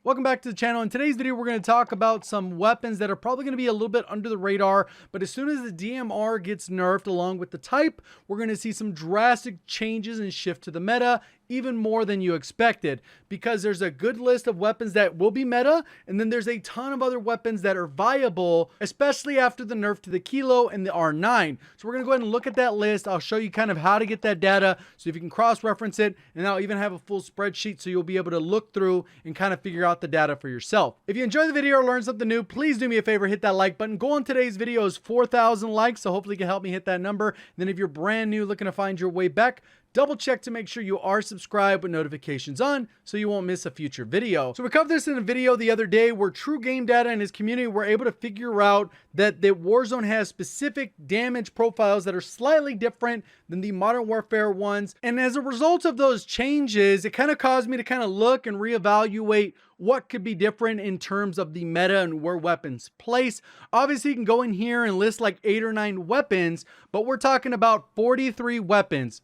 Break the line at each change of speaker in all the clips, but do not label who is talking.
Welcome back to the channel. In today's video, we're going to talk about some weapons that are probably going to be a little bit under the radar, but as soon as the DMR gets nerfed along with the type, we're going to see some drastic changes and shift to the meta, even more than you expected, because there's a good list of weapons that will be meta, and then there's a ton of other weapons that are viable, especially after the nerf to the Kilo and the R9. So we're going to go ahead and look at that list. I'll show you kind of how to get that data, so if you can cross-reference it, and I'll even have a full spreadsheet so you'll be able to look through and kind of figure out the data for yourself. If you enjoy the video or learn something new, please do me a favor, hit that like button. Goal on today's video is 4,000 likes, so hopefully you can help me hit that number. And then if you're brand new looking to find your way back, double check to make sure you are subscribed with notifications on so you won't miss a future video. So we covered this in a video the other day where True Game Data and his community were able to figure out that the Warzone has specific damage profiles that are slightly different than the Modern Warfare ones. And as a result of those changes, it kind of caused me to kind of look and reevaluate what could be different in terms of the meta and where weapons place. Obviously, you can go in here and list like 8 or 9 weapons, but we're talking about 43 weapons.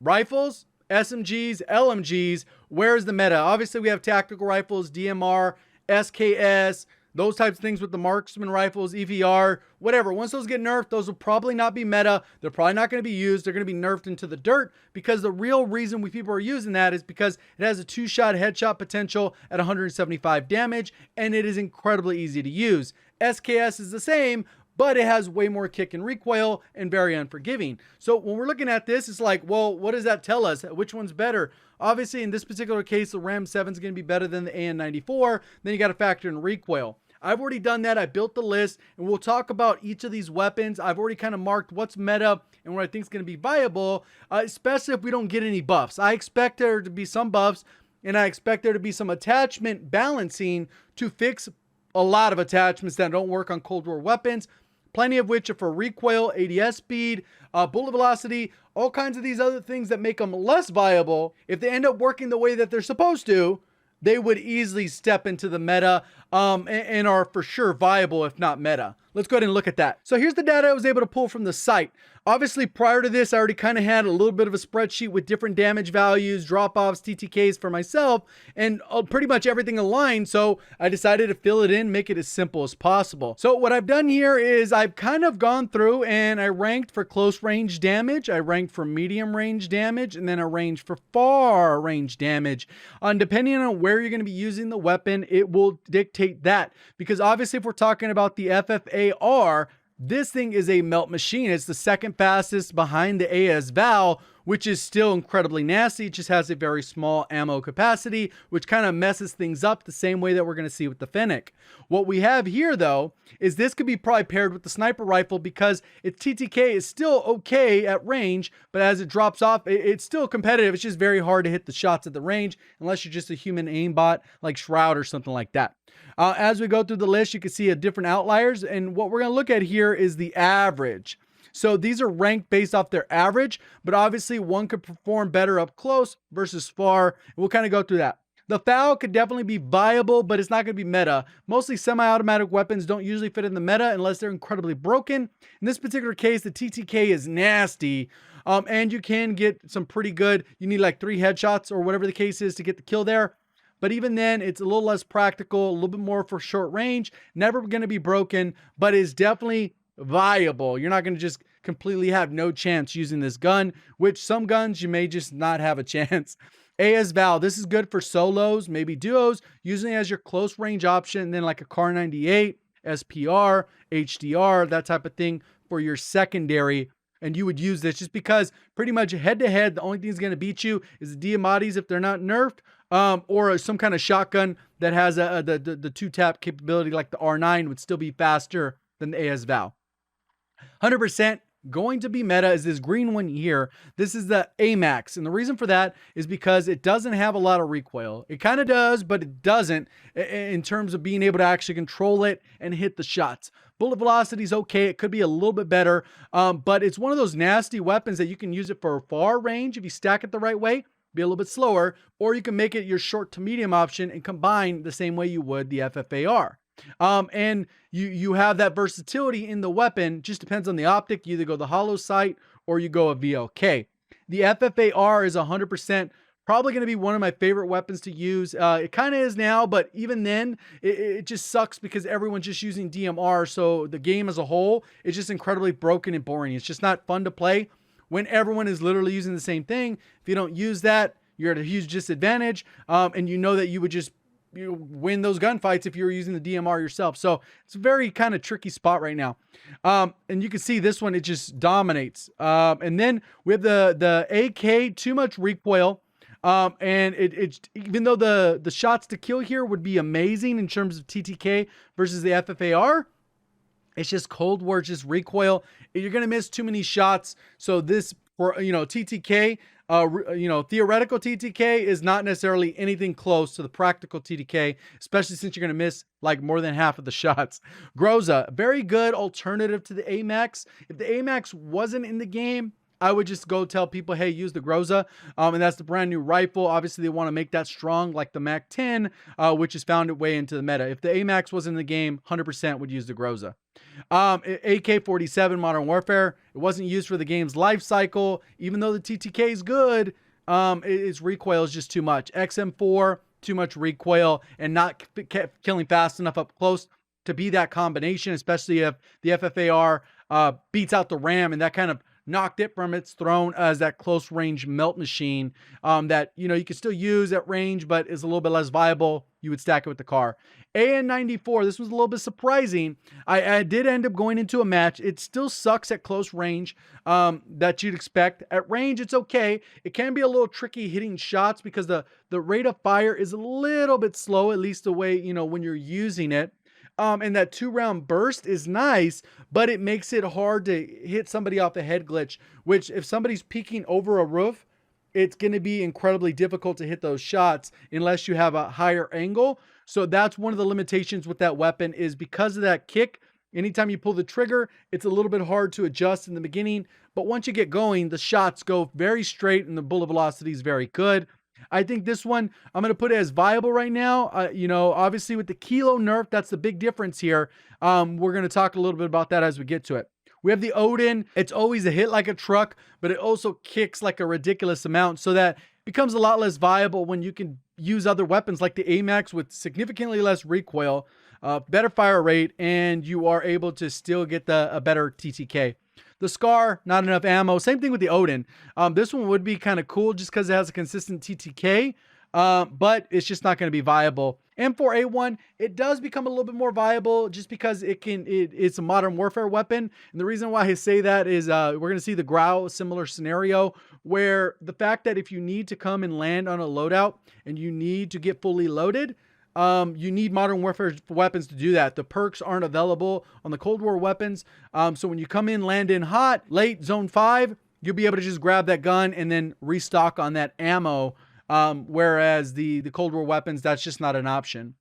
Rifles, SMGs, LMGs, where's the meta? Obviously, we have tactical rifles, DMR, SKS, those types of things with the marksman rifles, EVR, whatever. Once those get nerfed, those will probably not be meta. They're probably not going to be used. They're going to be nerfed into the dirt, because the real reason people are using that is because it has a 2-shot headshot potential at 175 damage, and it is incredibly easy to use. SKS is the same, but it has way more kick and recoil and very unforgiving. So when we're looking at this, it's like, well, what does that tell us? Which one's better? Obviously, in this particular case, the Ram 7 is going to be better than the AN94. Then you got to factor in recoil. I've already done that. I built the list, and we'll talk about each of these weapons. I've already kind of marked what's meta and what I think is going to be viable, especially if we don't get any buffs. I expect there to be some buffs, and I expect there to be some attachment balancing to fix a lot of attachments that don't work on Cold War weapons. Plenty of which are for recoil, ADS speed, bullet velocity, all kinds of these other things that make them less viable. If they end up working the way that they're supposed to, they would easily step into the meta and are for sure viable, if not meta. Let's go ahead and look at that. So here's the data I was able to pull from the site. Obviously, prior to this, I already kind of had a little bit of a spreadsheet with different damage values, drop-offs, TTKs for myself, and pretty much everything aligned. So I decided to fill it in, make it as simple as possible. So what I've done here is I've kind of gone through and I ranked for close range damage, I ranked for medium range damage, and then I ranged for far range damage. Depending on where you're going to be using the weapon, it will dictate that. Because obviously, if we're talking about the FFAR, this thing is a melt machine. It's the second fastest behind the AS-Val, which is still incredibly nasty. It just has a very small ammo capacity, which kind of messes things up the same way that we're going to see with the Fennec. What we have here, though, is this could be probably paired with the sniper rifle, because its TTK is still okay at range, but as it drops off, it's still competitive. It's just very hard to hit the shots at the range, unless you're just a human aimbot like Shroud or something like that. As we go through the list, you can see different outliers, and what we're going to look at here is the average. So these are ranked based off their average, but obviously one could perform better up close versus far. We'll kind of go through that. The FAL could definitely be viable, but it's not going to be meta. Mostly semi-automatic weapons don't usually fit in the meta unless they're incredibly broken. In this particular case, the TTK is nasty, and you can get some pretty good. You need like 3 headshots or whatever the case is to get the kill there. But even then, it's a little less practical, a little bit more for short range. Never going to be broken, but is definitely viable. You're not going to just completely have no chance using this gun, which some guns you may just not have a chance. AS-Val, this is good for solos, maybe duos, using it as your close range option, and then like a Car 98, SPR, HDR, that type of thing for your secondary. And you would use this just because pretty much head to head, the only thing that's going to beat you is the Diamatis if they're not nerfed, or some kind of shotgun that has the 2-tap capability like the R9 would still be faster than the AS-Val. 100% going to be meta is this green one here. This is the Amax, and the reason for that is because it doesn't have a lot of recoil. It kind of does, but it doesn't in terms of being able to actually control it and hit the shots. Bullet velocity is okay. It could be a little bit better, but it's one of those nasty weapons that you can use it for far range if you stack it the right way, be a little bit slower, or you can make it your short to medium option and combine the same way you would the FFAR. And you have that versatility in the weapon. Just depends on the optic. You either go the hollow sight or you go a VLK. The FFAR is 100% Probably going to be one of my favorite weapons to use. It kind of is now, but even then, it just sucks because everyone's just using DMR. So the game as a whole is just incredibly broken and boring. It's just not fun to play when everyone is literally using the same thing. If you don't use that, you're at a huge disadvantage. And you know that you would just win those gunfights if you were using the DMR yourself. So it's a very kind of tricky spot right now. And you can see this one, it just dominates. And then we have the AK, too much recoil. And it's even though the shots to kill here would be amazing in terms of TTK versus the FFAR, it's just Cold War, just recoil. You're going to miss too many shots. So this, for, TTK, theoretical TTK is not necessarily anything close to the practical TTK, especially since you're going to miss like more than half of the shots. Groza, very good alternative to the Amax. If the Amax wasn't in the game, I would just go tell people, hey, use the Groza. And that's the brand new rifle. Obviously, they want to make that strong like the Mac 10, which has found its way into the meta. If the Amax was in the game, 100% would use the Groza. AK-47 Modern Warfare, it wasn't used for the game's life cycle. Even though the TTK is good, its recoil is just too much. XM4, too much recoil and not killing fast enough up close to be that combination, especially if the FFAR beats out the RAM, and that kind of knocked it from its throne as that close range melt machine that you can still use at range, but is a little bit less viable. You would stack it with the car. AN-94, this was a little bit surprising. I did end up going into a match. It still sucks at close range that you'd expect. At range, it's okay. It can be a little tricky hitting shots because the rate of fire is a little bit slow, at least the way, when you're using it. And that 2-round burst is nice, but it makes it hard to hit somebody off the head glitch, which if somebody's peeking over a roof, it's going to be incredibly difficult to hit those shots unless you have a higher angle. So that's one of the limitations with that weapon, is because of that kick. Anytime you pull the trigger, it's a little bit hard to adjust in the beginning, but once you get going, the shots go very straight and the bullet velocity is very good. I think this one, I'm going to put it as viable right now. Obviously with the Kilo nerf, that's the big difference here. We're going to talk a little bit about that as we get to it. We have the Odin. It's always a hit like a truck, but it also kicks like a ridiculous amount. So that becomes a lot less viable when you can use other weapons like the Amax with significantly less recoil, better fire rate, and you are able to still get a better TTK. The Scar, not enough ammo. Same thing with the Odin. This one would be kind of cool just because it has a consistent TTK, but it's just not going to be viable. M4A1, it does become a little bit more viable just because it's a modern warfare weapon. And the reason why I say that is we're going to see the Growl, a similar scenario, where the fact that if you need to come and land on a loadout and you need to get fully loaded, you need modern warfare weapons to do that. The perks aren't available on the Cold War weapons. So when you come in, land in hot, late zone 5, you'll be able to just grab that gun and then restock on that ammo. Whereas the Cold War weapons, that's just not an option.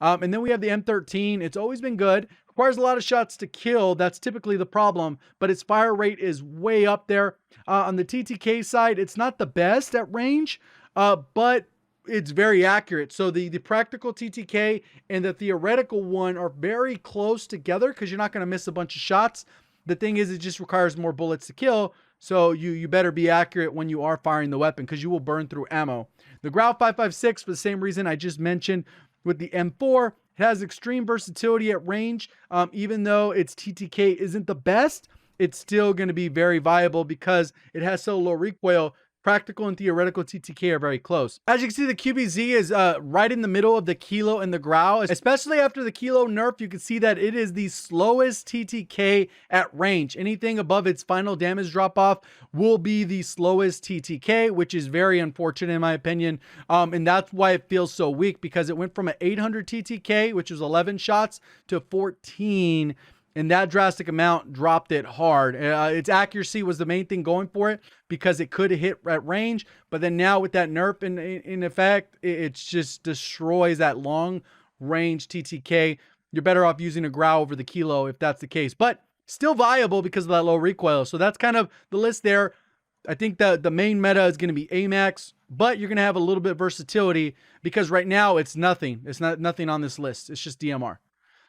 And then we have the M13. It's always been good. Requires a lot of shots to kill. That's typically the problem, but its fire rate is way up there. On the TTK side, it's not the best at range, but it's very accurate. So the practical TTK and the theoretical one are very close together because you're not going to miss a bunch of shots. The thing is, it just requires more bullets to kill. So you better be accurate when you are firing the weapon because you will burn through ammo. The Growl 5.56, for the same reason I just mentioned with the M4, it has extreme versatility at range. Even though its TTK isn't the best, it's still going to be very viable because it has so low recoil. Practical and theoretical TTK are very close. As you can see, the QBZ is right in the middle of the Kilo and the Growl. Especially after the Kilo nerf, you can see that it is the slowest TTK at range. Anything above its final damage drop-off will be the slowest TTK, which is very unfortunate in my opinion. And that's why it feels so weak, because it went from an 800 TTK, which was 11 shots, to 14. And that drastic amount dropped it hard. Its accuracy was the main thing going for it because it could hit at range. But then now with that nerf in effect, it just destroys that long range TTK. You're better off using a Growl over the Kilo if that's the case. But still viable because of that low recoil. So that's kind of the list there. I think the main meta is going to be Amax, but you're going to have a little bit of versatility because right now it's nothing. It's not nothing on this list. It's just DMR.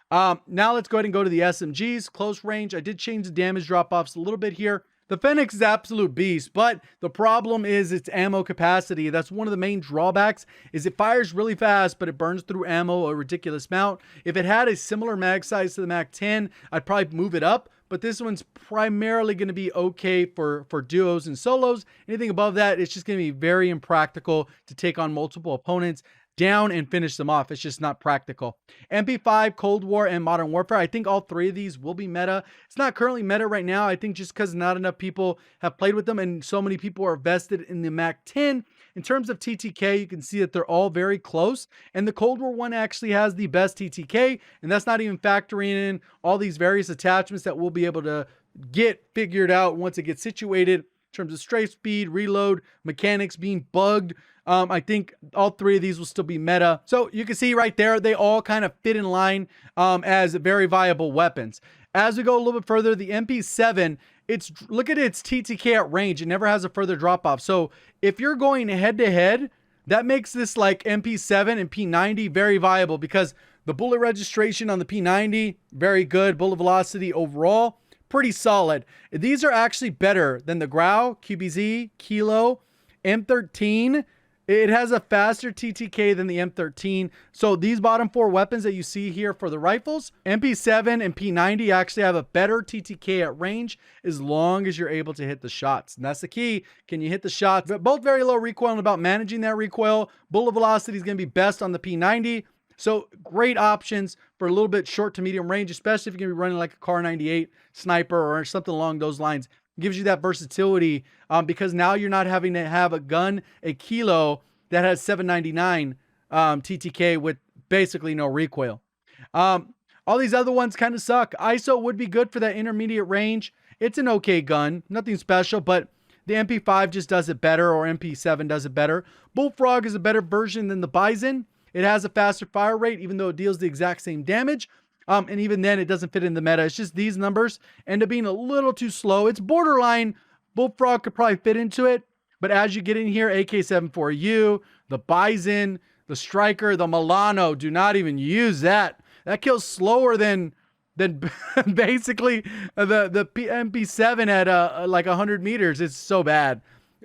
Now let's go ahead and go to the SMGs, close range. I did change the damage drop-offs a little bit here. The Fennec is absolute beast, but the problem is its ammo capacity. That's one of the main drawbacks, is it fires really fast, but it burns through ammo a ridiculous amount. If it had a similar mag size to the Mac 10, I'd probably move it up, but this one's primarily going to be okay for duos and solos. Anything above that, it's just going to be very impractical to take on multiple opponents down and finish them off. It's just not practical. MP5, Cold War, and Modern Warfare. I think all three of these will be meta. It's not currently meta right now. I think just because not enough people have played with them and so many people are vested in the Mac 10. In terms of TTK, you can see that they're all very close. And the Cold War one actually has the best TTK. And that's not even factoring in all these various attachments that we'll be able to get figured out once it gets situated. In terms of strafe speed, reload, mechanics being bugged. I think all three of these will still be meta. So you can see right there, they all kind of fit in line as very viable weapons. As we go a little bit further, the MP7, look at its TTK at range. It never has a further drop off. So if you're going head to head, that makes this like MP7 and P90 very viable, because the bullet registration on the P90, very good. Bullet velocity overall, pretty solid. These are actually better than the Grau, QBZ, Kilo, M13. It has a faster TTK than the M13. So these bottom four weapons that you see here for the rifles, MP7 and P90 actually have a better TTK at range as long as you're able to hit the shots. And that's the key. Can you hit the shots? But both very low recoil, and about managing that recoil. Bullet velocity is going to be best on the P90. So great options for a little bit short to medium range, especially if you're going to be running like a Car 98 sniper or something along those lines. Gives you that versatility because now you're not having to have a gun, a Kilo that has 799 TTK with basically no recoil. All these other ones kind of suck. ISO would be good for that intermediate range. It's an okay gun, nothing special, but the MP5 just does it better, or MP7 does it better. Bullfrog is a better version than the Bison. It has a faster fire rate, even though it deals the exact same damage. And even then, it doesn't fit in the meta. It's just these numbers end up being a little too slow. It's borderline. Bullfrog could probably fit into it. But as you get in here, AK-74U, the Bison, the Striker, the Milano, do not even use that. That kills slower than basically the MP7 at like 100 meters. It's so bad.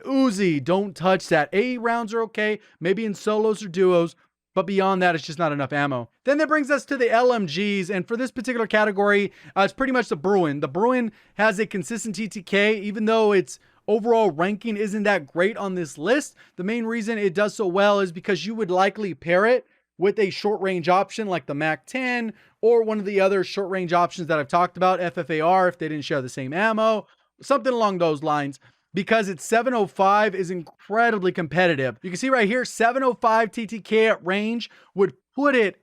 Uzi, don't touch that. A rounds are okay, maybe in solos or duos. But beyond that, it's just not enough ammo. Then that brings us to the LMGs. And for this particular category, it's pretty much the Bruin. The Bruin has a consistent TTK, even though its overall ranking isn't that great on this list. The main reason it does so well is because you would likely pair it with a short range option like the Mac 10 or one of the other short range options that I've talked about, FFAR, if they didn't share the same ammo, something along those lines. Because its 705 is incredibly competitive. You can see right here, 705 TTK at range would put it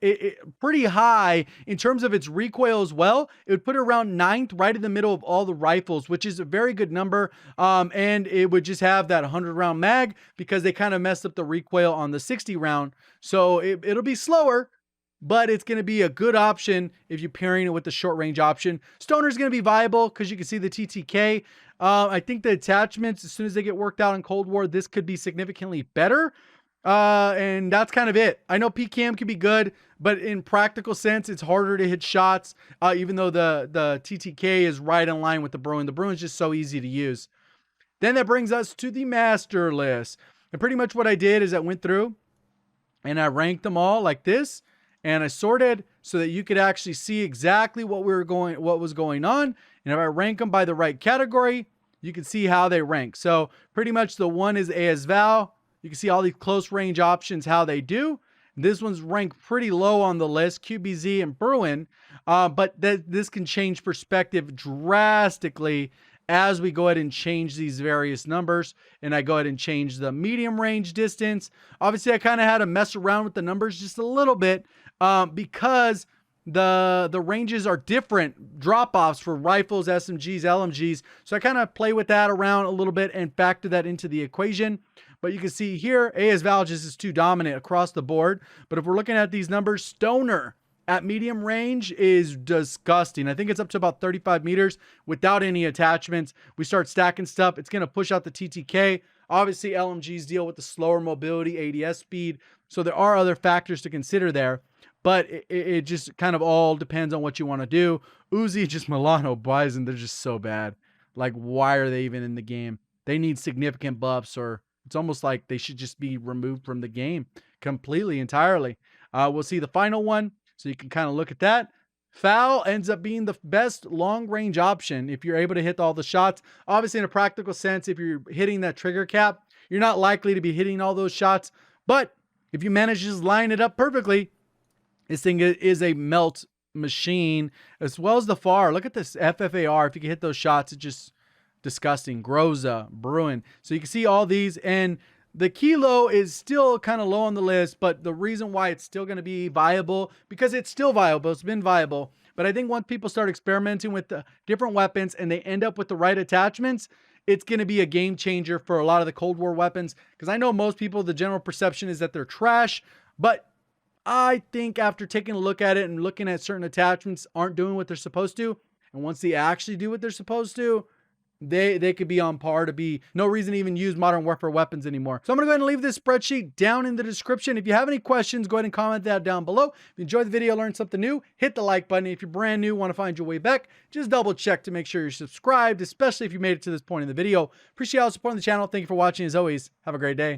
pretty high in terms of its recoil as well. It would put it around 9th, right in the middle of all the rifles, which is a very good number. And it would just have that 100 round mag because they kind of messed up the recoil on the 60 round. So it'll be slower, but it's going to be a good option if you're pairing it with the short range option. Stoner is going to be viable because you can see the TTK. I think the attachments, as soon as they get worked out in Cold War, this could be significantly better. And that's kind of it. I know PCAM can be good, but in practical sense, it's harder to hit shots, even though the TTK is right in line with the Bruin. The Bruin's just so easy to use. Then that brings us to the master list. And pretty much what I did is I went through and I ranked them all like this. And I sorted so that you could actually see exactly what was going on. And if I rank them by the right category, you can see how they rank. So pretty much the one is ASVAL. You can see all these close range options, how they do. This one's ranked pretty low on the list, QBZ and Bruin. But this can change perspective drastically as we go ahead and change these various numbers. And I go ahead and change the medium range distance. Obviously, I kind of had to mess around with the numbers just a little bit because the ranges are different drop-offs for rifles, SMGs, LMGs. So I kind of play with that around a little bit and factor that into the equation. But you can see here, ASVAL just is too dominant across the board. But if we're looking at these numbers, Stoner at medium range is disgusting. I think it's up to about 35 meters without any attachments. We start stacking stuff. It's going to push out the TTK. Obviously, LMGs deal with the slower mobility, ADS speed. So there are other factors to consider there. But it just kind of all depends on what you want to do. Uzi, just Milano, Bison, they're just so bad. Like, why are they even in the game? They need significant buffs, or it's almost like they should just be removed from the game completely, entirely. We'll see the final one, so you can kind of look at that. Foul ends up being the best long-range option if you're able to hit all the shots. Obviously, in a practical sense, if you're hitting that trigger cap, you're not likely to be hitting all those shots. But if you manage to just line it up perfectly, this thing is a melt machine, as well as the Ffar. Look at this FFAR. If you can hit those shots, it's just disgusting. Groza, Bruin. So you can see all these, and the kilo is still kind of low on the list, but the reason why it's still going to be viable, because it's still viable, it's been viable. But I think once people start experimenting with the different weapons and they end up with the right attachments, it's going to be a game changer for a lot of the Cold War weapons. Because I know most people, the general perception is that they're trash, but I think after taking a look at it and looking at certain attachments aren't doing what they're supposed to, and once they actually do what they're supposed to, they could be on par to be no reason to even use Modern Warfare weapons anymore. So I'm going to go ahead and leave this spreadsheet down in the description. If you have any questions, go ahead and comment that down below. If you enjoyed the video, learned something new, hit the like button. If you're brand new, want to find your way back, just double check to make sure you're subscribed, especially if you made it to this point in the video. Appreciate all the support on the channel. Thank you for watching. As always, have a great day.